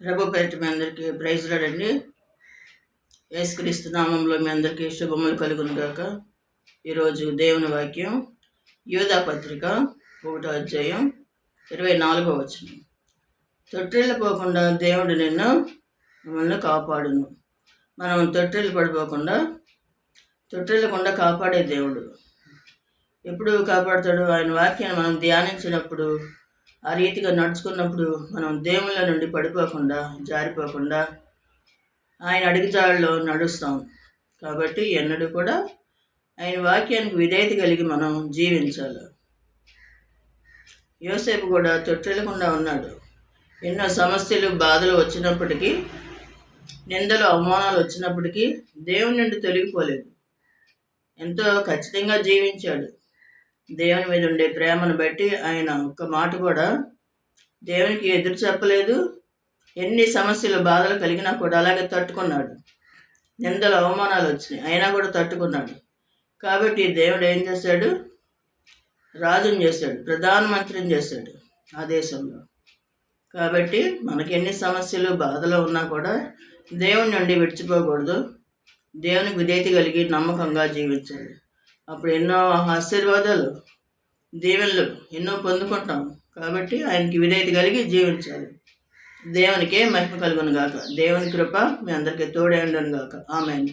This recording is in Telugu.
ప్రభు పేరిట మీ అందరికీ ప్రైజ్ రాడండి. యేసుక్రీస్తు నామంలో మీ అందరికీ శుభములు కలుగును గాక. ఈరోజు దేవుని వాక్యం యూదా పత్రిక 1వ అధ్యాయం 24వ వచనం. తొట్టిల్లిపోకుండా దేవుడు మిమ్మల్ని కాపాడును. మనం తొట్టిల్లకుండా కాపాడే దేవుడు. ఎప్పుడు కాపాడుతాడు? ఆయన వాక్యాన్ని మనం ధ్యానించినప్పుడు, ఆ రీతిగా నడుచుకున్నప్పుడు మనం దేవుళ్ళ నుండి పడిపోకుండా, జారిపోకుండా ఆయన అడుగుజాడలో నడుస్తాం. కాబట్టి ఎన్నడూ కూడా ఆయన వాక్యానికి విధేయత కలిగి మనం జీవించాలి. యోసేపు కూడా తొట్టిల్లకుండా ఉన్నాడు. ఎన్నో సమస్యలు, బాధలు వచ్చినప్పటికీ, నిందలు, అవమానాలు వచ్చినప్పటికీ దేవుని నుండి తొలగిపోలేదు. ఎంతో ఖచ్చితంగా జీవించాడు. దేవుని మీద ఉండే ప్రేమను బట్టి ఆయన ఒక్క మాట కూడా దేవునికి ఎదురు చెప్పలేదు. ఎన్ని సమస్యలు, బాధలు కలిగినా కూడా అలాగే తట్టుకున్నాడు. నిందలు, అవమానాలు వచ్చినాయి, అయినా కూడా తట్టుకున్నాడు. కాబట్టి దేవుడు ఏం చేశాడు? రాజుని చేశాడు, ప్రధానమంత్రిని చేశాడు ఆ దేశంలో. కాబట్టి మనకి ఎన్ని సమస్యలు, బాధలు ఉన్నా కూడా దేవుని నుండి విడిచిపోకూడదు. దేవునికి విధేయత కలిగి నమ్మకంగా జీవించాలి. అప్పుడు ఎన్నో ఆశీర్వాదాలు, దీవెనలు ఎన్నో పొందుకుంటాం. కాబట్టి ఆయనకి విధేయత కలిగి జీవించాలి. దేవునికే మహిమ కలుగును గాక. దేవుని కృప మీ అందరికీ తోడై ఉండును గాక. ఆమేన్.